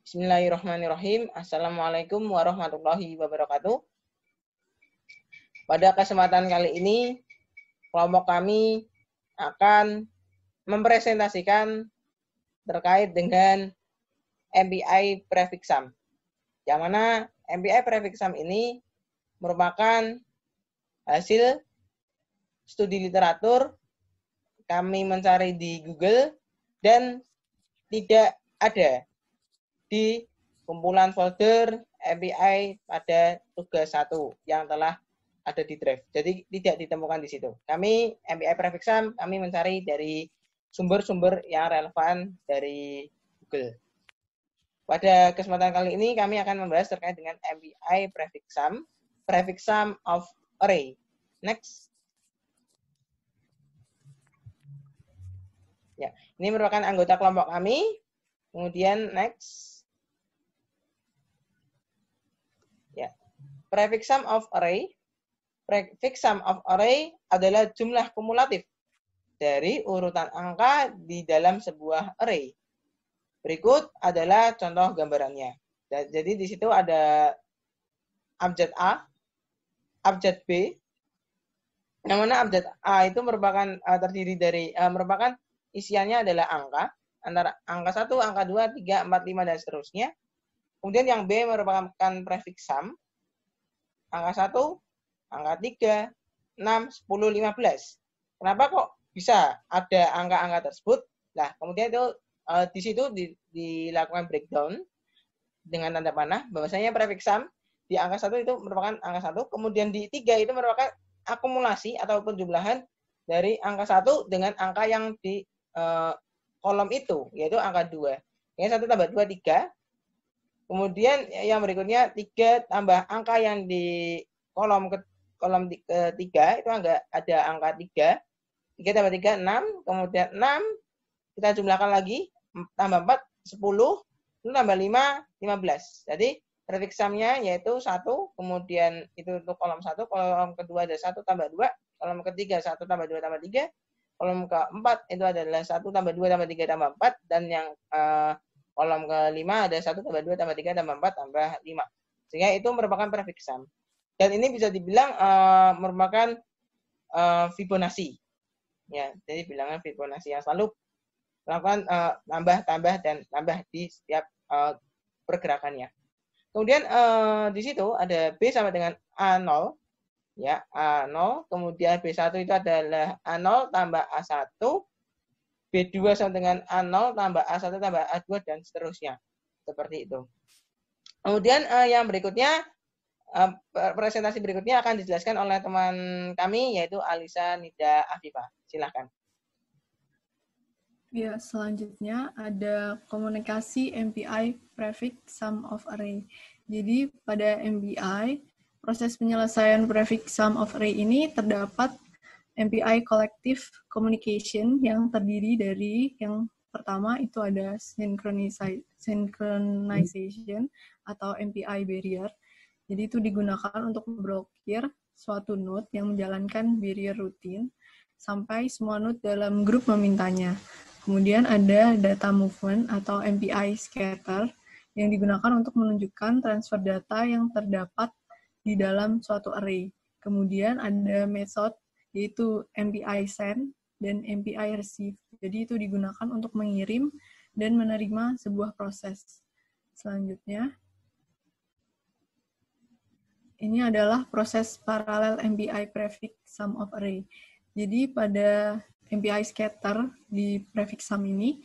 Bismillahirrahmanirrahim. Assalamualaikum warahmatullahi wabarakatuh. Pada kesempatan kali ini, kelompok kami akan mempresentasikan terkait dengan MPI Prefix Sum. Yang mana MPI Prefix Sum ini merupakan hasil studi literatur, kami mencari di Google, dan tidak ada di kumpulan folder MPI pada tugas 1 yang telah ada di drive. Jadi tidak ditemukan di situ. Kami MPI Prefix Sum, kami mencari dari sumber-sumber yang relevan dari Google. Pada kesempatan kali ini kami akan membahas terkait dengan MPI Prefix Sum of Array. Next. Ya, ini merupakan anggota kelompok kami. Kemudian next. Ya. Prefix sum of array. Prefix sum of array adalah jumlah kumulatif dari urutan angka di dalam sebuah array. Berikut adalah contoh gambarannya. Jadi di situ ada abjad A, abjad B. Yang mana abjad A itu merupakan terdiri dari merupakan isiannya adalah angka antara angka 1, angka 2, 3, 4, 5 dan seterusnya. Kemudian yang B merupakan prefix sum. Angka 1, angka 3, 6, 10, 15. Kenapa kok bisa ada angka-angka tersebut? Nah, kemudian itu di situ dilakukan breakdown dengan tanda panah bahwasanya prefix sum di angka 1 itu merupakan angka 1, kemudian di 3 itu merupakan akumulasi atau penjumlahan dari angka 1 dengan angka yang di kolom itu, yaitu angka 2. Yang 1 tambah 2, 3. Kemudian yang berikutnya 3 tambah angka yang di kolom ketiga itu ada angka 3. 3 tambah 3, 6. Kemudian 6 kita jumlahkan lagi, tambah 4, 10. Itu tambah 5, 15. Jadi prefix sum-nya yaitu 1, kemudian itu untuk kolom 1, kolom kedua ada 1 tambah 2, kolom ketiga 1 tambah 2 tambah 3, kolom keempat itu adalah 1 tambah 2 tambah 3 tambah 4, dan yang kolom kelima ada 1 tambah 2 tambah 3 tambah 4 tambah 5. Sehingga itu merupakan prefix sum. Dan ini bisa dibilang merupakan Fibonacci. Ya, jadi bilangan Fibonacci yang selalu melakukan tambah dan tambah di setiap pergerakannya. Kemudian di situ ada B sama dengan A0. Ya, A0, kemudian B1 itu adalah A0 tambah A1, B2 sama dengan A0 tambah A1 tambah A2 dan seterusnya. Seperti itu. Kemudian yang berikutnya, presentasi berikutnya akan dijelaskan oleh teman kami, yaitu Alisa Nida Afifah. Silahkan. Ya, selanjutnya ada komunikasi MPI Prefix Sum of Array. Jadi pada MPI, proses penyelesaian prefix sum of array ini terdapat MPI collective communication yang terdiri dari yang pertama itu ada synchronization atau MPI barrier. Jadi itu digunakan untuk memblokir suatu node yang menjalankan barrier rutin sampai semua node dalam grup memintanya. Kemudian ada data movement atau MPI scatter yang digunakan untuk menunjukkan transfer data yang terdapat di dalam suatu array. Kemudian ada metode yaitu MPI send dan MPI receive. Jadi itu digunakan untuk mengirim dan menerima sebuah proses. Selanjutnya, ini adalah proses paralel MPI prefix sum of array. Jadi pada MPI scatter di prefix sum ini,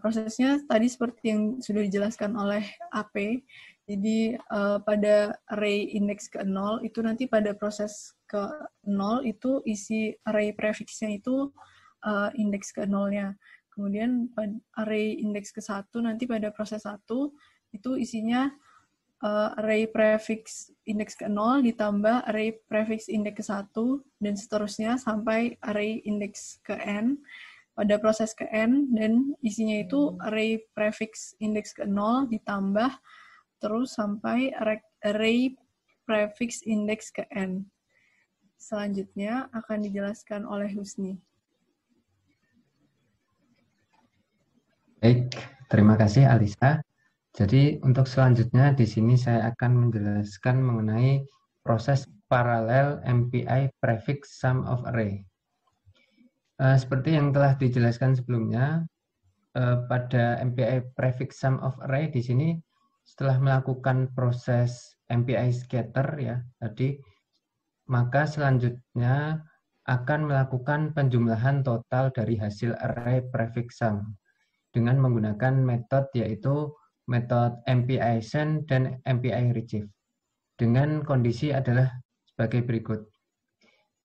prosesnya tadi seperti yang sudah dijelaskan oleh AP. Jadi pada array indeks ke 0 itu nanti pada proses ke 0 itu isi array prefixnya itu indeks ke 0-nya. Kemudian pada array indeks ke 1 nanti pada proses 1 itu isinya array prefix indeks ke 0 ditambah array prefix indeks ke 1 dan seterusnya sampai array indeks ke n pada proses ke n, dan isinya itu array prefix indeks ke 0 ditambah terus sampai array prefix indeks ke n. Selanjutnya akan dijelaskan oleh Husni. Baik, terima kasih Alisa. Jadi untuk selanjutnya di sini saya akan menjelaskan mengenai proses paralel MPI prefix sum of array. Seperti yang telah dijelaskan sebelumnya, pada MPI prefix sum of array di sini setelah melakukan proses MPI scatter ya tadi, maka selanjutnya akan melakukan penjumlahan total dari hasil array prefix sum dengan menggunakan metode yaitu metode MPI send dan MPI retrieve dengan kondisi adalah sebagai berikut.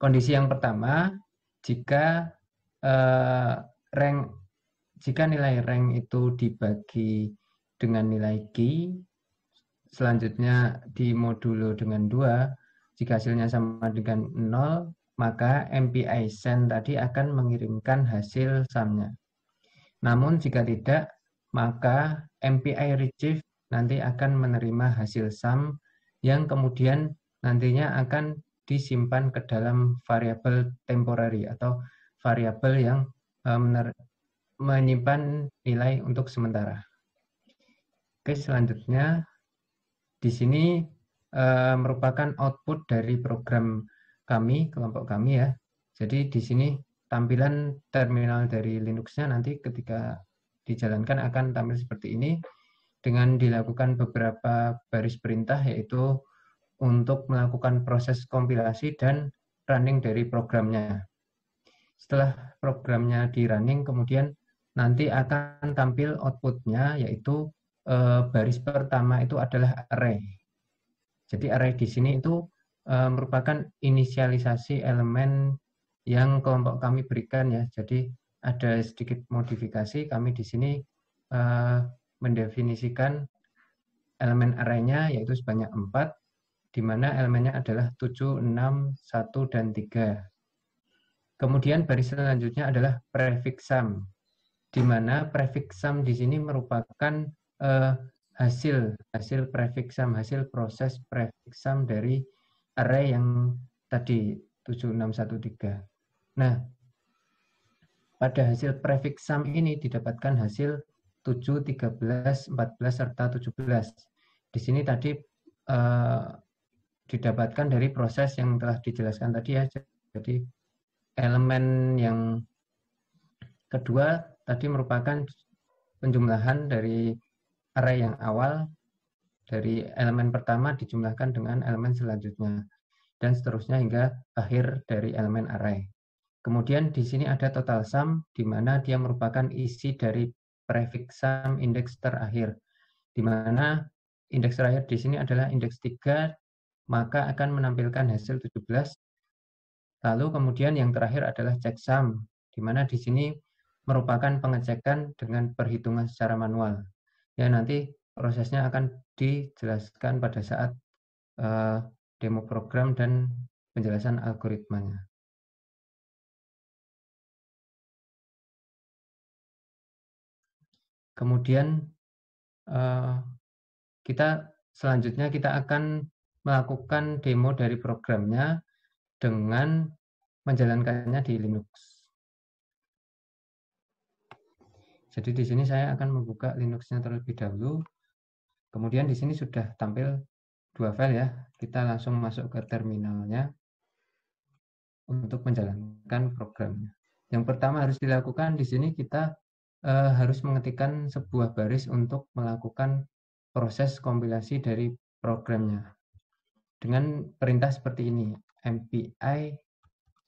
Kondisi yang pertama, jika nilai rank itu dibagi dengan nilai key, selanjutnya dimodulo dengan 2, jika hasilnya sama dengan 0, maka MPI send tadi akan mengirimkan hasil sumnya. Namun jika tidak, maka MPI retrieve nanti akan menerima hasil sum yang kemudian nantinya akan disimpan ke dalam variabel temporary atau variabel yang menyimpan nilai untuk sementara. Oke, selanjutnya di sini merupakan output dari program kami, kelompok kami ya. Jadi di sini tampilan terminal dari Linux-nya nanti ketika dijalankan akan tampil seperti ini dengan dilakukan beberapa baris perintah yaitu untuk melakukan proses kompilasi dan running dari programnya. Setelah programnya di running, kemudian nanti akan tampil outputnya yaitu baris pertama itu adalah array. Jadi array di sini itu merupakan inisialisasi elemen yang kelompok kami berikan ya. Jadi ada sedikit modifikasi, kami di sini mendefinisikan elemen array-nya yaitu sebanyak 4, di mana elemennya adalah 7, 6, 1, dan 3. Kemudian baris selanjutnya adalah prefix sum, di mana prefix sum di sini merupakan hasil prefix sum, hasil proses prefix sum dari array yang tadi 7613. Nah, pada hasil prefix sum ini didapatkan hasil 7, 13, 14, serta 17. Di sini tadi didapatkan dari proses yang telah dijelaskan tadi ya. Jadi elemen yang kedua tadi merupakan penjumlahan dari array yang awal, dari elemen pertama dijumlahkan dengan elemen selanjutnya, dan seterusnya hingga akhir dari elemen array. Kemudian di sini ada total sum, di mana dia merupakan isi dari prefix sum indeks terakhir, di mana indeks terakhir di sini adalah indeks 3, maka akan menampilkan hasil 17. Lalu kemudian yang terakhir adalah checksum, di mana di sini merupakan pengecekan dengan perhitungan secara manual. Ya, nanti prosesnya akan dijelaskan pada saat demo program dan penjelasan algoritmanya. Kemudian selanjutnya kita akan melakukan demo dari programnya dengan menjalankannya di Linux. Jadi di sini saya akan membuka Linux-nya terlebih dahulu. Kemudian di sini sudah tampil 2 file ya. Kita langsung masuk ke terminalnya untuk menjalankan programnya. Yang pertama harus dilakukan di sini kita harus mengetikkan sebuah baris untuk melakukan proses kompilasi dari programnya. Dengan perintah seperti ini, MPI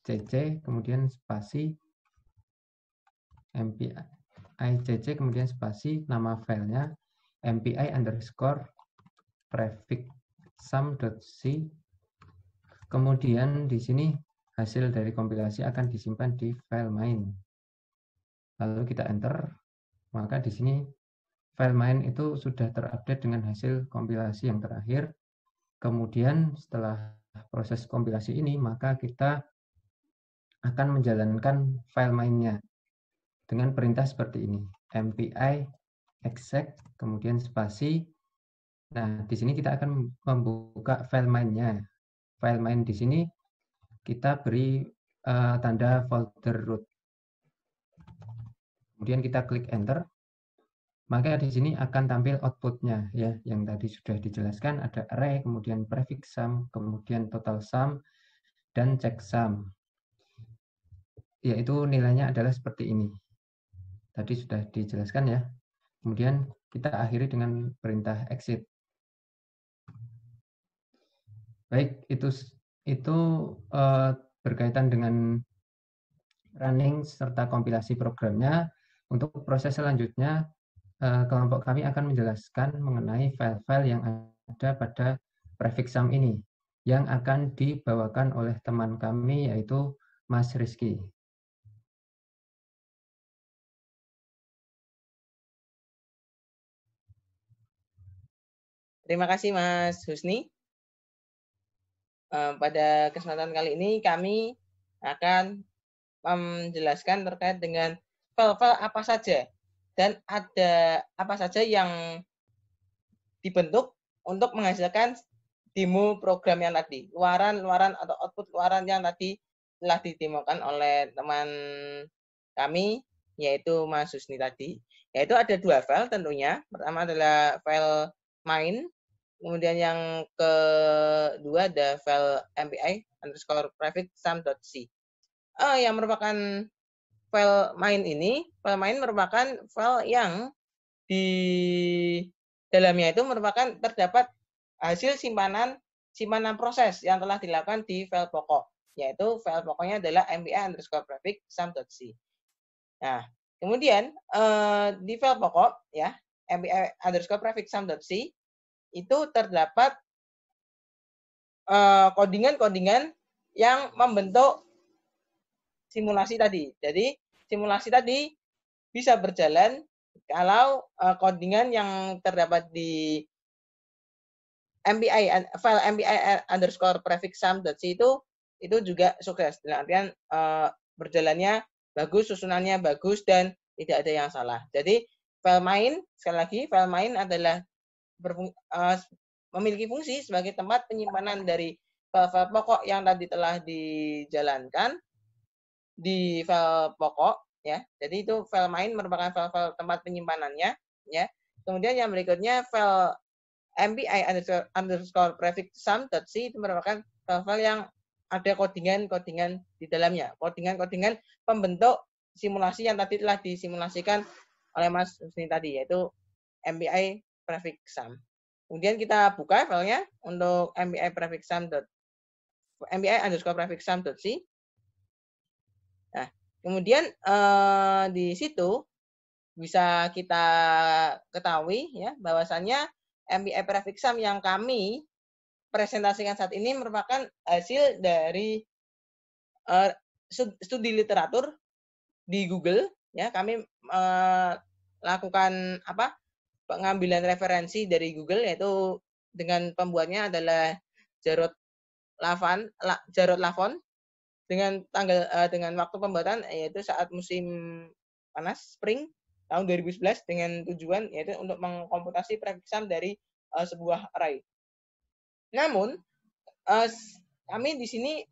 cc kemudian spasi MPI cc kemudian spasi nama filenya MPI underscore prefix sum.c. Kemudian di sini hasil dari kompilasi akan disimpan di file main. Lalu kita enter, maka di sini file main itu sudah terupdate dengan hasil kompilasi yang terakhir. Kemudian setelah proses kompilasi ini, maka kita akan menjalankan file mainnya dengan perintah seperti ini, MPI exec, kemudian spasi. Nah, di sini kita akan membuka file mainnya. File main di sini kita beri tanda folder root. Kemudian kita klik enter, maka di sini akan tampil outputnya ya, yang tadi sudah dijelaskan ada array, kemudian prefix sum, kemudian total sum, dan checksum. Yaitu nilainya adalah seperti ini. Tadi sudah dijelaskan ya. Kemudian kita akhiri dengan perintah exit. Baik, itu berkaitan dengan running serta kompilasi programnya. Untuk proses selanjutnya, kelompok kami akan menjelaskan mengenai file-file yang ada pada prefix sum ini yang akan dibawakan oleh teman kami yaitu Mas Rizky. Terima kasih Mas Husni. Pada kesempatan kali ini kami akan menjelaskan terkait dengan file-file apa saja dan ada apa saja yang dibentuk untuk menghasilkan demo program yang tadi, luaran atau output luaran yang tadi telah didemokan oleh teman kami, yaitu Mas Husni tadi. Yaitu ada dua file tentunya. Pertama adalah file main, kemudian yang kedua ada file mpi_prefix sum.c. Yang merupakan file main ini, file main merupakan file yang di dalamnya itu merupakan terdapat hasil simpanan proses yang telah dilakukan di file pokok, yaitu file pokoknya adalah mpi_prefix sum.c. Nah, kemudian di file pokok ya mpi_prefix sum.c itu terdapat codingan-codingan yang membentuk simulasi tadi. Jadi simulasi tadi bisa berjalan kalau codingan yang terdapat di file mpi_prefix sum.c itu juga sukses. Dalam artian berjalannya bagus, susunannya bagus, dan tidak ada yang salah. Jadi file main, sekali lagi, file main adalah memiliki fungsi sebagai tempat penyimpanan dari file-file pokok yang tadi telah dijalankan di file pokok ya. Jadi itu file main merupakan file-file tempat penyimpanannya ya. Kemudian yang berikutnya file mpi_prefix sum.c itu merupakan file-file yang ada codingan-codingan di dalamnya. Codingan-codingan pembentuk simulasi yang tadi telah disimulasikan oleh Mas Husni tadi, yaitu mpi_prefix sum. Kemudian kita buka filenya untuk mpi_prefix sum.c. Nah, kemudian di situ bisa kita ketahui ya bahwasannya mpi_prefix sum yang kami presentasikan saat ini merupakan hasil dari studi literatur di Google ya. Kami lakukan pengambilan referensi dari Google, yaitu dengan pembuatnya adalah Jarrod Lafon dengan waktu pembuatan yaitu saat musim panas spring tahun 2011 dengan tujuan yaitu untuk mengkomputasi prefix sum dari sebuah array. Namun kami di sini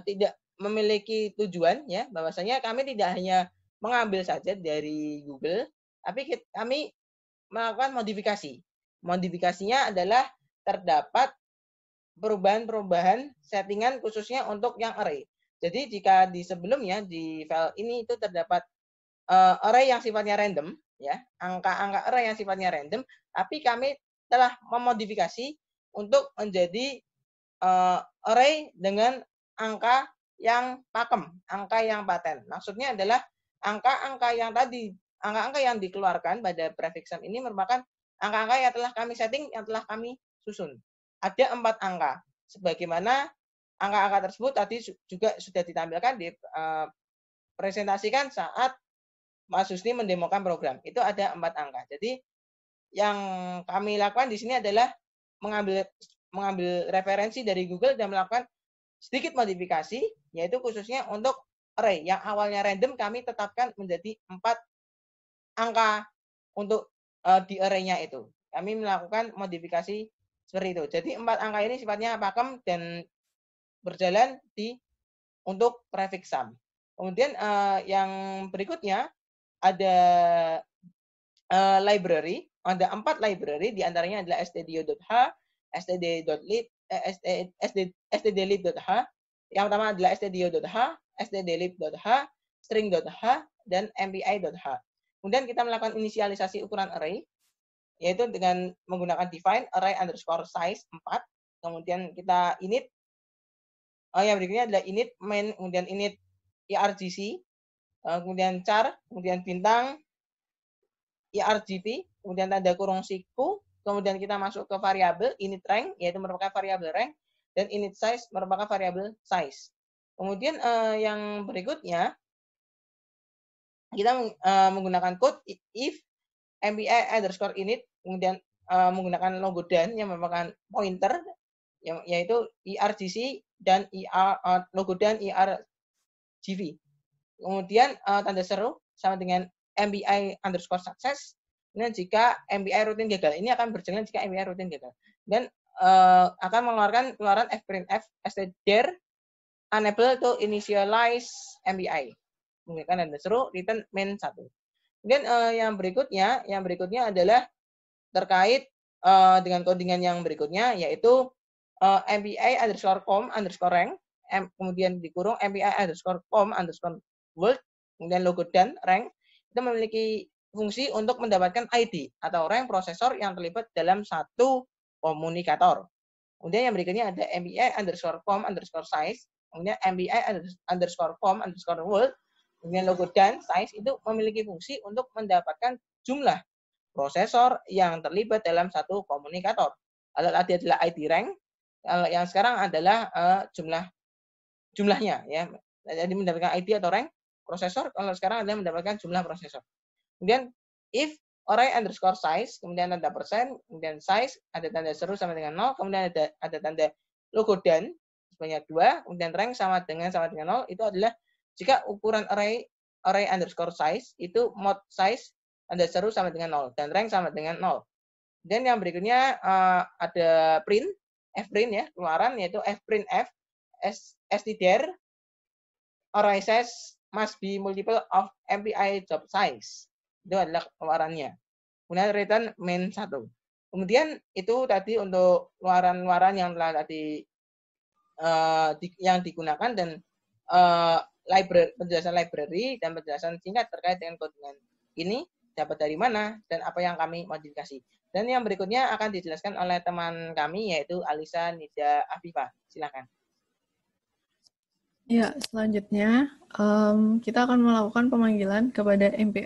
tidak memiliki tujuan ya, bahwasanya kami tidak hanya mengambil saja dari Google, tapi kami melakukan modifikasi. Modifikasinya adalah terdapat perubahan-perubahan settingan khususnya untuk yang array. Jadi jika di sebelumnya di file ini itu terdapat array yang sifatnya random ya, angka-angka array yang sifatnya random, tapi kami telah memodifikasi untuk menjadi array dengan angka yang pakem, angka yang paten. Maksudnya adalah angka-angka yang dikeluarkan pada prefix sum ini merupakan angka-angka yang telah kami setting, yang telah kami susun. Ada 4 angka. Sebagaimana angka-angka tersebut tadi juga sudah ditampilkan presentasikan saat Mas Husni mendemokan program. Itu ada 4 angka. Jadi yang kami lakukan di sini adalah mengambil referensi dari Google dan melakukan sedikit modifikasi, yaitu khususnya untuk array yang awalnya random kami tetapkan menjadi 4 angka untuk di array-nya itu. Kami melakukan modifikasi seperti itu. Jadi 4 angka ini sifatnya pakem dan berjalan untuk prefix sum. Kemudian yang berikutnya ada library, ada 4 library, diantaranya adalah stdio.h, std.lib, stdlib.h. Yang pertama adalah stdio.h, stdlib.h, string.h, dan mpi.h. Kemudian kita melakukan inisialisasi ukuran array, yaitu dengan menggunakan define array underscore size 4. Kemudian kita init, yang berikutnya adalah init main, kemudian init irgc, kemudian char, kemudian bintang, irgv, kemudian tanda kurung siku, kemudian kita masuk ke variabel init rank, yaitu merupakan variabel rank, dan init size merupakan variabel size. Kemudian yang berikutnya, kita menggunakan code if mpi underscore init, kemudian menggunakan logo dan yang merupakan pointer, yaitu irgc dan logo dan irgv. Kemudian tanda seru sama dengan mpi underscore success. Kemudian jika mpi rutin gagal, ini akan berjalan jika mpi rutin gagal. Dan akan mengeluarkan keluaran fprintf stder unable to initialize mpi. Menggunakan tanda seru return main 1. Kemudian yang berikutnya adalah terkait dengan codingan yang berikutnya, yaitu mpi underscore com underscore rank, kemudian dikurung mpi underscore com underscore world, kemudian logo dan rank, itu memiliki fungsi untuk mendapatkan ID atau rank prosesor yang terlibat dalam satu komunikator. Kemudian yang berikutnya ada mpi underscore com underscore size, kemudian mpi underscore com underscore world, kemudian logo dan size itu memiliki fungsi untuk mendapatkan jumlah prosesor yang terlibat dalam satu komunikator. Kalau tadi adalah ID rank, kalau yang sekarang adalah jumlahnya, ya. Jadi mendapatkan ID atau rank prosesor, kalau sekarang adalah mendapatkan jumlah prosesor. Kemudian if array underscore size, kemudian tanda persen, kemudian size, ada tanda seru sama dengan 0, kemudian ada tanda logo dan sebanyak 2, kemudian rank sama dengan 0, itu adalah jika ukuran array underscore size itu mod size tanda seru sama dengan 0 dan rank sama dengan 0. Dan yang berikutnya ada print, fprint ya, keluaran, yaitu fprintf stder array size must be multiple of mpi job size. Itu adalah keluarannya. Kemudian return main 1. Kemudian itu tadi untuk keluaran-keluaran yang telah tadi yang digunakan, dan penjelasan library dan penjelasan singkat terkait dengan codingan ini dapat dari mana dan apa yang kami modifikasi. Dan yang berikutnya akan dijelaskan oleh teman kami, yaitu Alisa Nida Afifah. Silakan. Ya, selanjutnya kita akan melakukan pemanggilan kepada mpi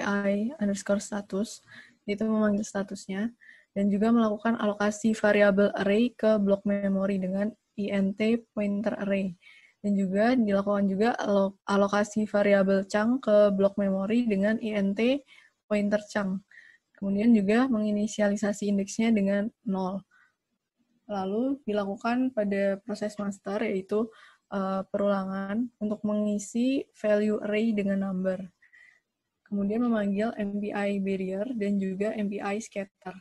underscore status, yaitu memanggil statusnya, dan juga melakukan alokasi variabel array ke blok memori dengan int pointer array. Dan juga dilakukan juga alokasi variabel chunk ke blok memori dengan int pointer chunk. Kemudian juga menginisialisasi indeksnya dengan 0. Lalu dilakukan pada proses master, yaitu perulangan untuk mengisi value array dengan number. Kemudian memanggil mpi barrier dan juga mpi scatter.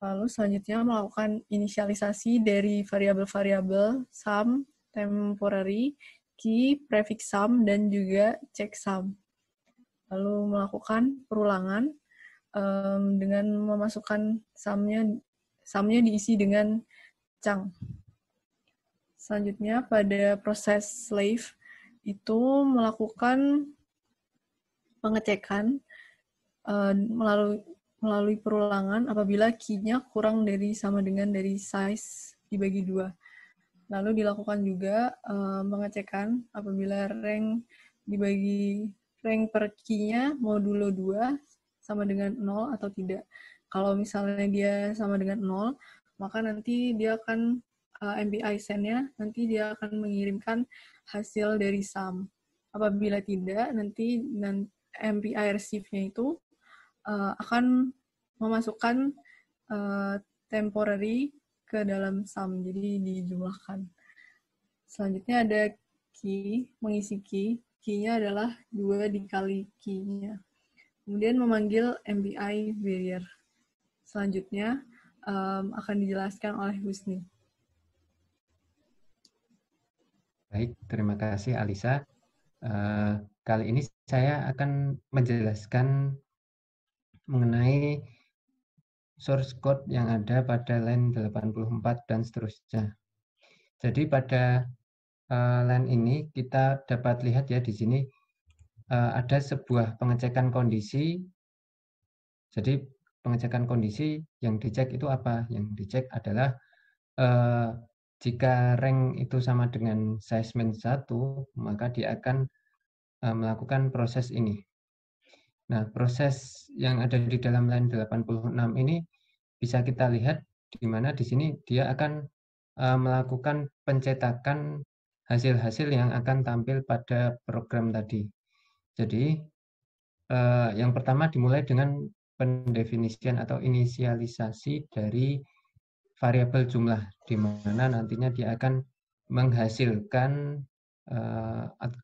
Lalu selanjutnya melakukan inisialisasi dari variabel-variabel sum, temporary, key, prefix sum, dan juga checksum. Lalu melakukan perulangan dengan memasukkan sumnya diisi dengan chunk. Selanjutnya pada proses slave itu melakukan pengecekan melalui perulangan apabila key-nya kurang sama dengan dari size dibagi 2. Lalu dilakukan juga pengecekan apabila rank per key-nya modulo 2 sama dengan 0 atau tidak. Kalau misalnya dia sama dengan 0, maka nanti dia akan MPI send-nya, nanti dia akan mengirimkan hasil dari sum. Apabila tidak, nanti MPI receive-nya itu akan memasukkan temporary ke dalam sum, jadi dijumlahkan. Selanjutnya ada key, mengisi key. Key-nya adalah 2 dikali key-nya. Kemudian memanggil MPI barrier. Selanjutnya akan dijelaskan oleh Husni. Baik, terima kasih Alisa. kali ini saya akan menjelaskan mengenai source code yang ada pada line 84 dan seterusnya. Jadi pada line ini kita dapat lihat ya di sini ada sebuah pengecekan kondisi. Jadi pengecekan kondisi yang dicek itu apa? Yang dicek adalah jika rank itu sama dengan size min 1, maka dia akan melakukan proses ini. Nah, proses yang ada di dalam line 86 ini bisa kita lihat di mana di sini dia akan melakukan pencetakan hasil-hasil yang akan tampil pada program tadi. Jadi, yang pertama dimulai dengan pendefinisian atau inisialisasi dari variabel jumlah, di mana nantinya dia akan menghasilkan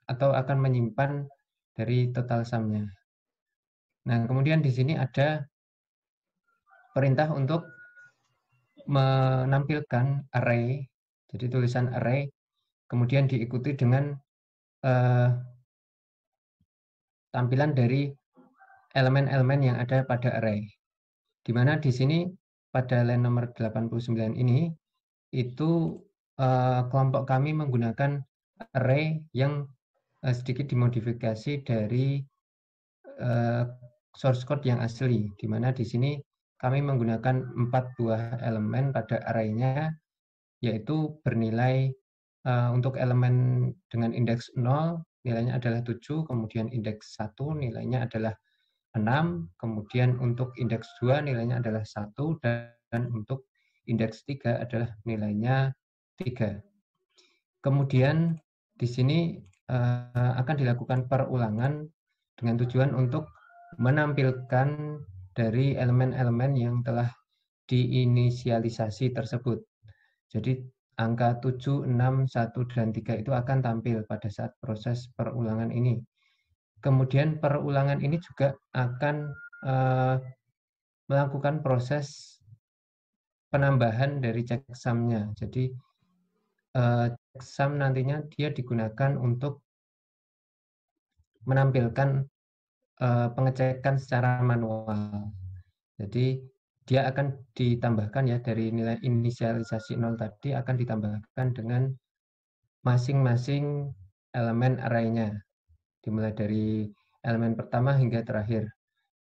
atau akan menyimpan dari total sum-nya. Nah, kemudian di sini ada perintah untuk menampilkan array, jadi tulisan array, kemudian diikuti dengan tampilan dari elemen-elemen yang ada pada array. Di mana di sini pada line nomor 89 ini, itu kelompok kami menggunakan array yang sedikit dimodifikasi dari source code yang asli, di mana di sini kami menggunakan 4 buah elemen pada array-nya, yaitu bernilai untuk elemen dengan indeks 0, nilainya adalah 7, kemudian indeks 1, nilainya adalah 6, kemudian untuk indeks 2, nilainya adalah 1, dan untuk indeks 3 adalah nilainya 3. Kemudian di sini akan dilakukan perulangan dengan tujuan untuk menampilkan dari elemen-elemen yang telah diinisialisasi tersebut. Jadi angka 7, 6, 1, dan 3 itu akan tampil pada saat proses perulangan ini. Kemudian perulangan ini juga akan melakukan proses penambahan dari checksum-nya. Jadi checksum nantinya dia digunakan untuk menampilkan pengecekan secara manual. Jadi dia akan ditambahkan ya dari nilai inisialisasi 0 tadi akan ditambahkan dengan masing-masing elemen array-nya. Dimulai dari elemen pertama hingga terakhir.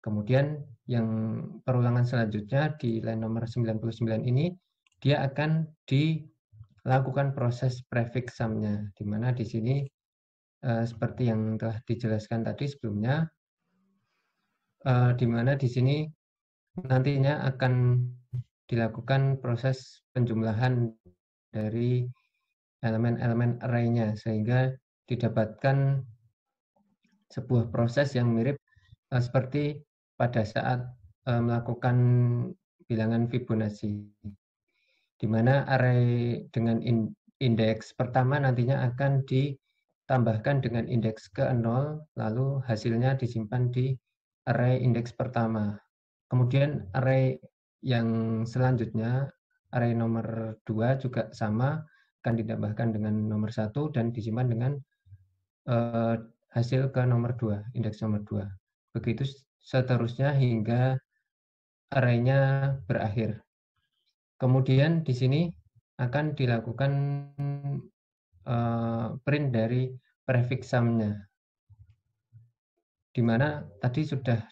Kemudian yang perulangan selanjutnya di line nomor 99 ini dia akan dilakukan proses prefix sum-nya, di mana di sini seperti yang telah dijelaskan tadi sebelumnya, di mana di sini nantinya akan dilakukan proses penjumlahan dari elemen-elemen array-nya sehingga didapatkan sebuah proses yang mirip seperti pada saat melakukan bilangan Fibonacci, di mana array dengan indeks pertama nantinya akan ditambahkan dengan indeks ke-0, lalu hasilnya disimpan di array indeks pertama. Kemudian array yang selanjutnya, array nomor 2 juga sama, akan ditambahkan dengan nomor 1 dan disimpan dengan hasil ke nomor 2, indeks nomor 2. Begitu seterusnya hingga array-nya berakhir. Kemudian di sini akan dilakukan print dari prefix sum-nya, di mana tadi sudah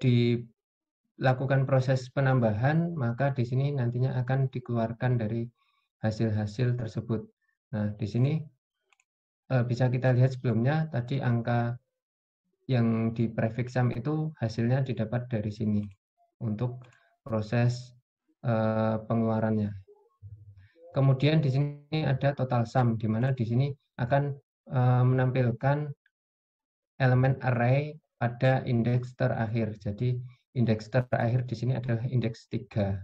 dilakukan proses penambahan, maka di sini nantinya akan dikeluarkan dari hasil-hasil tersebut. Nah, di sini bisa kita lihat sebelumnya tadi angka yang di prefix sum itu hasilnya didapat dari sini untuk proses pengeluarannya. Kemudian di sini ada total sum, di mana di sini akan menampilkan elemen array pada indeks terakhir. Jadi indeks terakhir di sini adalah indeks 3.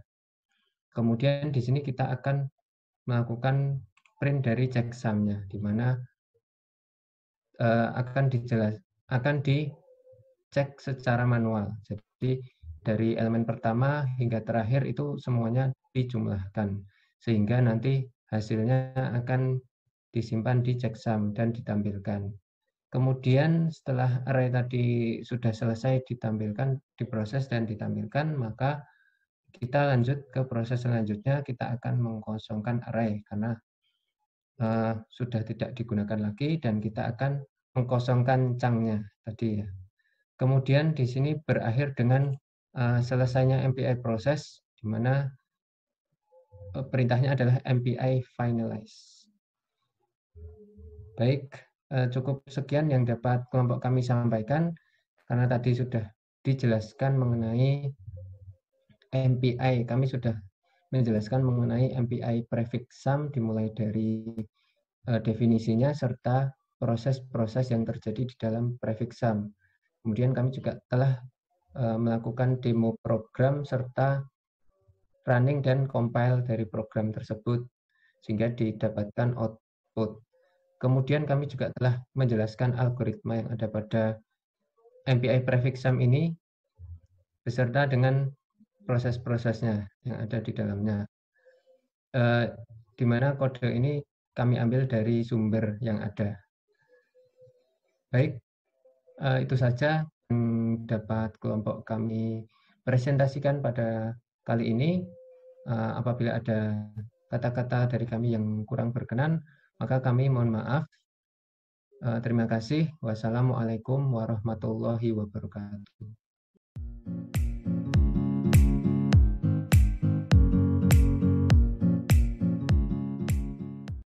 Kemudian di sini kita akan melakukan print dari checksum-nya, di mana akan dicek secara manual. Jadi dari elemen pertama hingga terakhir itu semuanya dijumlahkan, sehingga nanti hasilnya akan disimpan di checksum dan ditampilkan. Kemudian setelah array tadi sudah selesai ditampilkan, diproses dan ditampilkan, maka kita lanjut ke proses selanjutnya, kita akan mengkosongkan array karena sudah tidak digunakan lagi dan kita akan mengkosongkan chunk-nya tadi ya. Kemudian di sini berakhir dengan selesainya MPI proses, di mana perintahnya adalah MPI finalize. Baik, cukup sekian yang dapat kelompok kami sampaikan, karena tadi sudah dijelaskan mengenai MPI. Kami sudah menjelaskan mengenai MPI prefix sum, dimulai dari definisinya serta proses-proses yang terjadi di dalam prefix sum. Kemudian kami juga telah melakukan demo program serta running dan compile dari program tersebut sehingga didapatkan output. Kemudian kami juga telah menjelaskan algoritma yang ada pada MPI prefix sum ini beserta dengan proses-prosesnya yang ada di dalamnya. Di mana kode ini kami ambil dari sumber yang ada. Baik, itu saja yang dapat kelompok kami presentasikan pada kali ini. Apabila ada kata-kata dari kami yang kurang berkenan, maka kami mohon maaf. Terima kasih. Wassalamualaikum warahmatullahi wabarakatuh.